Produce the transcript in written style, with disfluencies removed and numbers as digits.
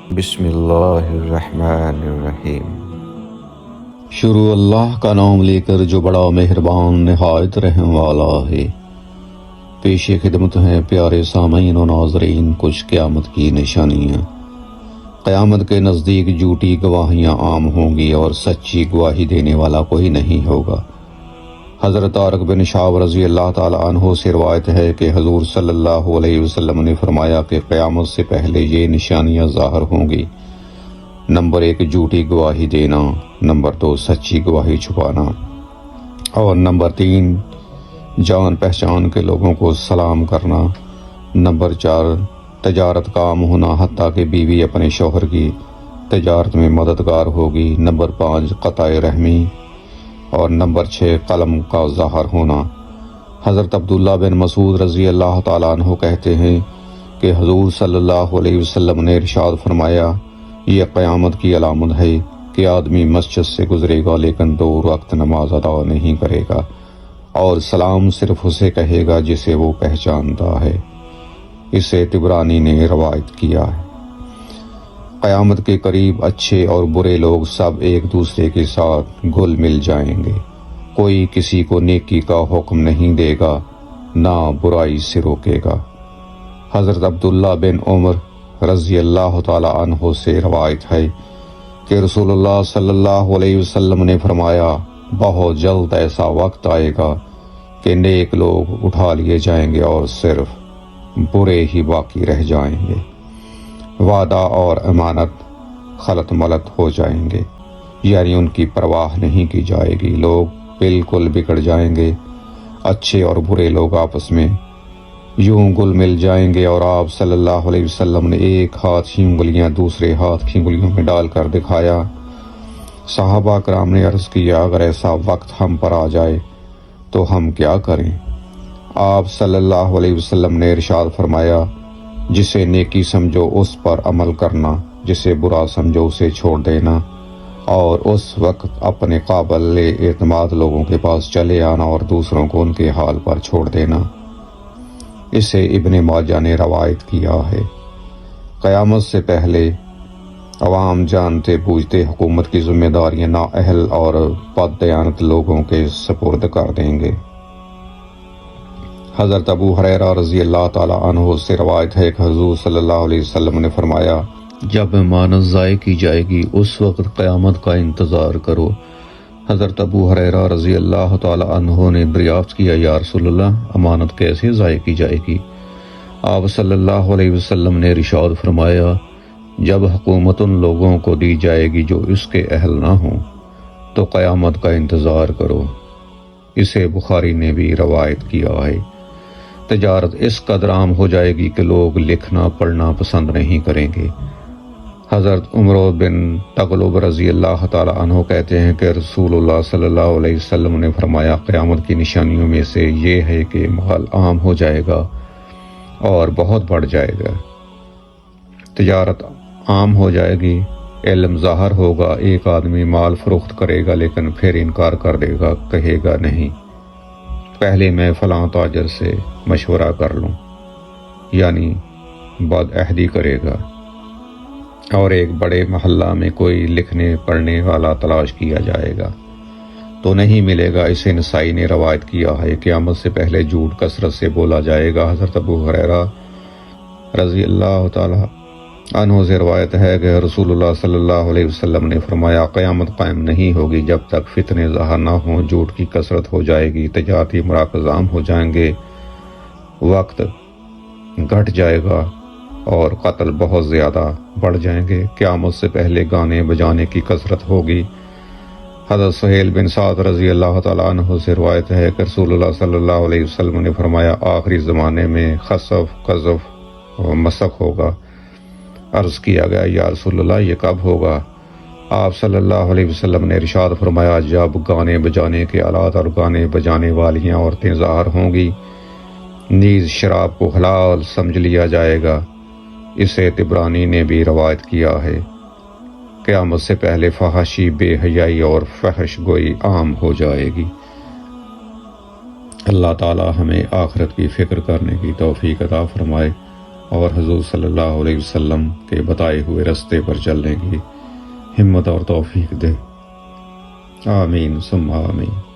بسم اللہ الرحمن الرحیم۔ شروع اللہ کا نام لے کر جو بڑا مہربان نہایت رحم والا ہے۔ پیش خدمت ہیں پیارے سامعین و ناظرین کچھ قیامت کی نشانیاں۔ قیامت کے نزدیک جھوٹی گواہیاں عام ہوں گی اور سچی گواہی دینے والا کوئی نہیں ہوگا۔ حضرت طارق بن شہاب رضی اللہ تعالیٰ عنہ سے روایت ہے کہ حضور صلی اللہ علیہ وسلم نے فرمایا کہ قیامت سے پہلے یہ نشانیاں ظاہر ہوں گی۔ نمبر 1 جھوٹی گواہی دینا، نمبر 2 سچی گواہی چھپانا، اور نمبر 3 جان پہچان کے لوگوں کو سلام کرنا، نمبر 4 تجارت کا عام ہونا حتیٰ کہ بیوی اپنے شوہر کی تجارت میں مددگار ہوگی، نمبر 5 قطع رحمی، اور نمبر 6 قلم کا ظاہر ہونا۔ حضرت عبداللہ بن مسعود رضی اللہ تعالیٰ عنہ کہتے ہیں کہ حضور صلی اللہ علیہ وسلم نے ارشاد فرمایا، یہ قیامت کی علامت ہے کہ آدمی مسجد سے گزرے گا لیکن 2 وقت نماز ادا نہیں کرے گا، اور سلام صرف اسے کہے گا جسے وہ پہچانتا ہے۔ اسے طبرانی نے روایت کیا ہے۔ قیامت کے قریب اچھے اور برے لوگ سب ایک دوسرے کے ساتھ گھل مل جائیں گے۔ کوئی کسی کو نیکی کا حکم نہیں دے گا، نہ برائی سے روکے گا۔ حضرت عبداللہ بن عمر رضی اللہ تعالی عنہ سے روایت ہے کہ رسول اللہ صلی اللہ علیہ وسلم نے فرمایا، بہت جلد ایسا وقت آئے گا کہ نیک لوگ اٹھا لیے جائیں گے اور صرف برے ہی باقی رہ جائیں گے۔ وعدہ اور امانت خلط ملط ہو جائیں گے، یعنی ان کی پرواہ نہیں کی جائے گی۔ لوگ بالکل بگڑ جائیں گے، اچھے اور برے لوگ آپس میں یوں گل مل جائیں گے۔ اور آپ صلی اللہ علیہ وسلم نے ایک ہاتھ کی انگلیاں دوسرے ہاتھ کی انگلیوں میں ڈال کر دکھایا۔ صحابہ کرام نے عرض کیا، اگر ایسا وقت ہم پر آ جائے تو ہم کیا کریں؟ آپ صلی اللہ علیہ وسلم نے ارشاد فرمایا، جسے نیکی سمجھو اس پر عمل کرنا، جسے برا سمجھو اسے چھوڑ دینا، اور اس وقت اپنے قابل اعتماد لوگوں کے پاس چلے آنا اور دوسروں کو ان کے حال پر چھوڑ دینا۔ اسے ابن ماجہ نے روایت کیا ہے۔ قیامت سے پہلے عوام جانتے بوجھتے حکومت کی ذمہ داریاں نااہل اور بددیانت لوگوں کے سپرد کر دیں گے۔ حضرت ابو ہریرہ رضی اللہ تعالیٰ عنہ سے روایت ہے کہ حضور صلی اللہ علیہ وسلم نے فرمایا، جب امانت ضائع کی جائے گی اس وقت قیامت کا انتظار کرو۔ حضرت ابو ہریرہ رضی اللہ تعالیٰ عنہ نے دریافت کیا، یا رسول اللہ، امانت کیسے ضائع کی جائے گی؟ آپ صلی اللہ علیہ وسلم نے ارشاد فرمایا، جب حکومت ان لوگوں کو دی جائے گی جو اس کے اہل نہ ہوں تو قیامت کا انتظار کرو۔ اسے بخاری نے بھی روایت کیا ہے۔ تجارت اس قدر عام ہو جائے گی کہ لوگ لکھنا پڑھنا پسند نہیں کریں گے۔ حضرت عمر بن تغلب رضی اللہ تعالیٰ عنہ کہتے ہیں کہ رسول اللہ صلی اللہ علیہ وسلم نے فرمایا، قیامت کی نشانیوں میں سے یہ ہے کہ مال عام ہو جائے گا اور بہت بڑھ جائے گا۔ تجارت عام ہو جائے گی، علم ظاہر ہوگا۔ ایک آدمی مال فروخت کرے گا لیکن پھر انکار کر دے گا، کہے گا نہیں، پہلے میں فلاں تاجر سے مشورہ کر لوں، یعنی بد عہدی کرے گا۔ اور ایک بڑے محلہ میں کوئی لکھنے پڑھنے والا تلاش کیا جائے گا تو نہیں ملے گا۔ اسے نسائی نے روایت کیا ہے۔ قیامت سے پہلے جھوٹ کثرت سے بولا جائے گا۔ حضرت ابو ہریرہ رضی اللہ تعالی عنہ سے روایت ہے کہ رسول اللہ صلی اللہ علیہ وسلم نے فرمایا، قیامت قائم نہیں ہوگی جب تک فتنے ظاہر نہ ہوں، جھوٹ کی کثرت ہو جائے گی، تجارتی مراکز عام ہو جائیں گے، وقت گھٹ جائے گا اور قتل بہت زیادہ بڑھ جائیں گے۔ قیامت سے پہلے گانے بجانے کی کثرت ہوگی۔ حضرت سہیل بن سعد رضی اللہ تعالیٰ عنہ سے روایت ہے کہ رسول اللہ صلی اللہ علیہ وسلم نے فرمایا، آخری زمانے میں خسف، قذف و مسخ ہوگا۔ عرض کیا گیا، یا رسول اللہ، یہ کب ہوگا؟ آپ صلی اللہ علیہ وسلم نے ارشاد فرمایا، جب گانے بجانے کے آلات اور گانے بجانے والیاں عورتیں ظاہر ہوں گی، نیز شراب کو حلال سمجھ لیا جائے گا۔ اسے طبرانی نے بھی روایت کیا ہے۔ قیامت سے پہلے فحاشی، بے حیائی اور فحش گوئی عام ہو جائے گی۔ اللہ تعالی ہمیں آخرت کی فکر کرنے کی توفیق عطا فرمائے۔ اور حضور صلی اللہ علیہ وسلم کے بتائے ہوئے راستے پر چلنے کی ہمت اور توفیق دے۔ آمین ثم آمین۔